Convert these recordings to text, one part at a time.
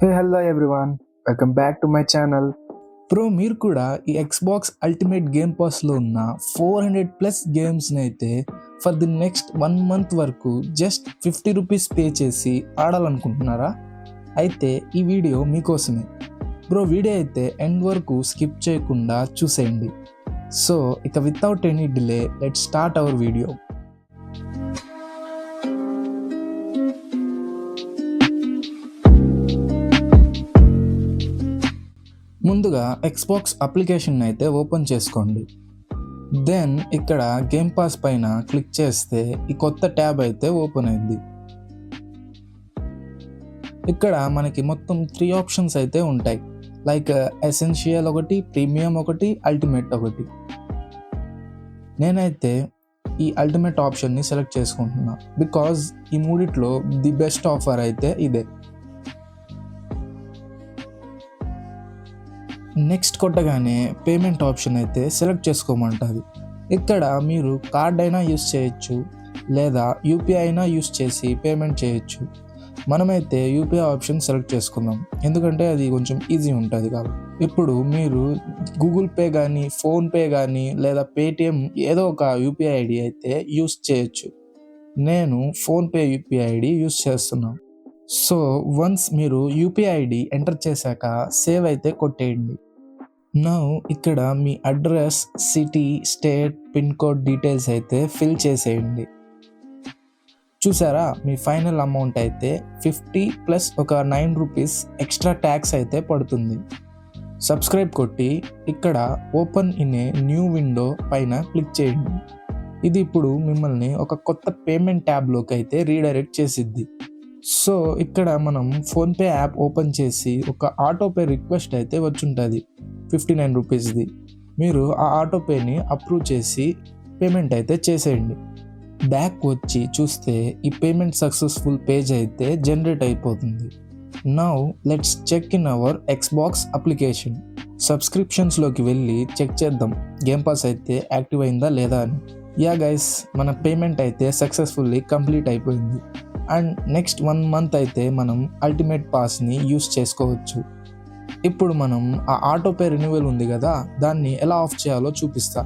Hey hello everyone, welcome back to my channel. మీరు కూడా ఈ ఎక్స్బాక్స్ అల్టిమేట్ గేమ్ పాస్లో ఉన్న 400+ గేమ్స్ని అయితే ఫర్ ది నెక్స్ట్ 1 month వరకు జస్ట్ 50 రూపీస్ పే చేసి ఆడాలనుకుంటున్నారా? అయితే ఈ వీడియో మీకోసమే. వీడియో అయితే ఎండ్ వరకు స్కిప్ చేయకుండా చూసేయండి. సో ఇక without any delay let's start our video. ముందుగా ఎక్స్బాక్స్ అప్లికేషన్ అయితే ఓపెన్ చేసుకోండి. దెన్ ఇక్కడ గేమ్ పాస్ పైన క్లిక్ చేస్తే ఈ కొత్త ట్యాబ్ అయితే ఓపెన్ అయింది. ఇక్కడ మనకి మొత్తం 3 ఆప్షన్స్ అయితే ఉంటాయి, లైక్ ఎసెన్షియల్ ఒకటి, ప్రీమియం ఒకటి, అల్టిమేట్ ఒకటి. నేనైతే ఈ అల్టిమేట్ ఆప్షన్ని సెలెక్ట్ చేసుకుంటున్నా బికాజ్ ఈ మూడిట్లో ది బెస్ట్ ఆఫర్ అయితే ఇదే. నెక్స్ట్ కొట్టగానే పేమెంట్ ఆప్షన్ అయితే సెలెక్ట్ చేసుకోమంటుంది. ఇక్కడ మీరు కార్డ్ అయినా యూస్ చేయొచ్చు లేదా యూపీఐ అయినా యూస్ చేసి పేమెంట్ చేయొచ్చు. మనమైతే యూపీఐ ఆప్షన్ సెలెక్ట్ చేసుకుందాం, ఎందుకంటే అది కొంచెం ఈజీ ఉంటుంది కాబట్టి. ఇప్పుడు మీరు గూగుల్ పే కానీ, ఫోన్పే కానీ లేదా పేటిఎం ఏదో ఒక యూపీఐ ఐడి అయితే యూస్ చేయొచ్చు. నేను ఫోన్పే యూపీఐ ఐడి యూస్ చేస్తున్నాను. సో వన్స్ మీరు యూపీఐ ఐడి ఎంటర్ చేశాక సేవ్ అయితే కొట్టేయండి. నౌ ఇక్కడ మీ address, city, state, pin code details అయితే ఫిల్ చేసేయండి. చూసారా, మీ ఫైనల్ అమౌంట్ అయితే 50 ప్లస్ ఒక 9 రూపీస్ ఎక్స్ట్రా ట్యాక్స్ అయితే పడుతుంది. సబ్స్క్రైబ్ కొట్టి ఇక్కడ open in a new window పైన క్లిక్ చేయండి. ఇది ఇప్పుడు మిమ్మల్ని ఒక కొత్త పేమెంట్ ట్యాబ్లోకి అయితే రీడైరెక్ట్ చేసిద్ది. సో ఇక్కడ మనం ఫోన్పే యాప్ ఓపెన్ చేసి ఒక ఆటోపే రిక్వెస్ట్ అయితే వచ్చుంటుంది 59 రూపీస్ది. మీరు ఆ ఆటోపేని అప్రూవ్ చేసి పేమెంట్ అయితే చేసేయండి. బ్యాక్ వచ్చి చూస్తే ఈ పేమెంట్ సక్సెస్ఫుల్ పేజ్ అయితే జనరేట్ అయిపోతుంది. Now let's check in our Xbox application. సబ్స్క్రిప్షన్స్లోకి వెళ్ళి చెక్ చేద్దాం గేమ్ పాస్ అయితే యాక్టివ్ అయిందా లేదా అని. యా గైస్, మన పేమెంట్ అయితే సక్సెస్ఫుల్లీ కంప్లీట్ అయిపోయింది. అండ్ నెక్స్ట్ 1 month అయితే మనం అల్టిమేట్ పాస్ని యూస్ చేసుకోవచ్చు. ఇప్పుడు మనం ఆ ఆటోపే రెన్యువల్ ఉంది కదా, దాన్ని ఎలా ఆఫ్ చేయాలో చూపిస్తా.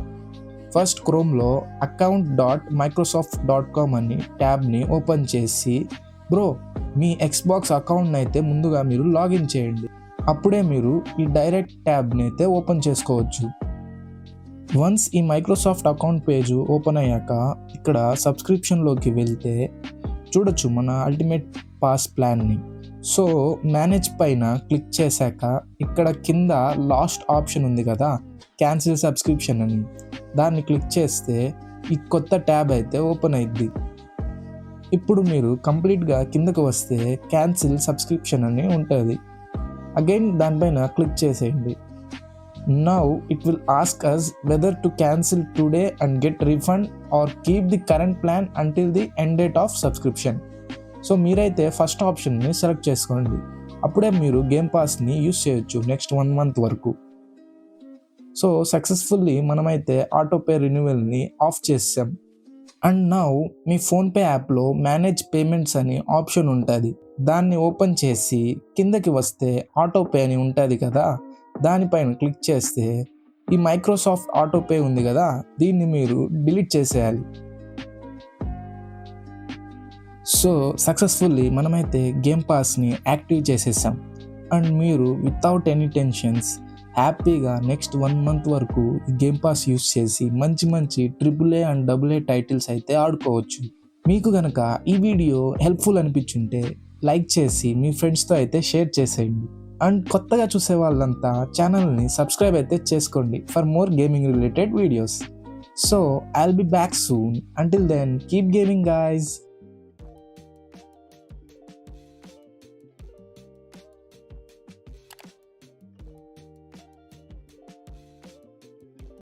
ఫస్ట్ క్రోమ్లో account.microsoft.com అని ట్యాబ్ని ఓపెన్ చేసి మీ ఎక్స్బాక్స్ అకౌంట్ని అయితే ముందుగా మీరు లాగిన్ చేయండి. అప్పుడే మీరు ఈ డైరెక్ట్ ట్యాబ్ని అయితే ఓపెన్ చేసుకోవచ్చు. వన్స్ ఈ మైక్రోసాఫ్ట్ అకౌంట్ పేజ్ ఓపెన్ అయ్యాక ఇక్కడ సబ్స్క్రిప్షన్లోకి వెళ్తే చూడొచ్చు మన అల్టిమేట్ పాస్ ప్లాన్ని. సో మేనేజ్ పైన క్లిక్ చేశాక ఇక్కడ కింద లాస్ట్ ఆప్షన్ ఉంది కదా, క్యాన్సిల్ సబ్స్క్రిప్షన్ అని, దాన్ని క్లిక్ చేస్తే ఈ కొత్త ట్యాబ్ అయితే ఓపెన్ అయింది. ఇప్పుడు మీరు కంప్లీట్గా కిందకు వస్తే క్యాన్సిల్ సబ్స్క్రిప్షన్ అని ఉంటుంది. అగైన్ దానిపైన క్లిక్ చేసేయండి. Now it will ask us whether to cancel today and get refund or keep the current plan until the end date of subscription. So మీరైతే ఫస్ట్ ఆప్షన్ని సెలెక్ట్ చేసుకోండి, అప్పుడే మీరు గేమ్ పాస్ని యూస్ చేయొచ్చు నెక్స్ట్ 1 month వరకు. So successfully మనమైతే autopay రెన్యువల్ని of చేసాం. And now me PhonePe యాప్లో మేనేజ్ పేమెంట్స్ అని ఆప్షన్ ఉంటుంది, దాన్ని ఓపెన్ చేసి కిందకి వస్తే ఆటోపే అని ఉంటుంది కదా, దానిపైన క్లిక్ చేస్తే ఈ మైక్రోసాఫ్ట్ ఆటోపే ఉంది కదా, దీన్ని మీరు డిలీట్ చేసేయాలి. సో సక్సెస్ఫుల్లీ మనమైతే గేమ్ పాస్ని యాక్టివ్ చేసేసాం. అండ్ మీరు వితౌట్ ఎనీ టెన్షన్స్ హ్యాపీగా నెక్స్ట్ 1 month వరకు గేమ్ పాస్ యూస్ చేసి మంచి మంచి AAA అండ్ AA టైటిల్స్ అయితే ఆడుకోవచ్చు. మీకు కనుక ఈ వీడియో హెల్ప్ఫుల్ అనిపించుంటే లైక్ చేసి మీ ఫ్రెండ్స్తో అయితే షేర్ చేసేయండి. అండ్ కొత్తగా చూసే వాళ్ళంతా ఛానల్ని సబ్స్క్రైబ్ అయితే చేసుకోండి for more gaming related videos. So I'll be back soon. Until then keep gaming guys.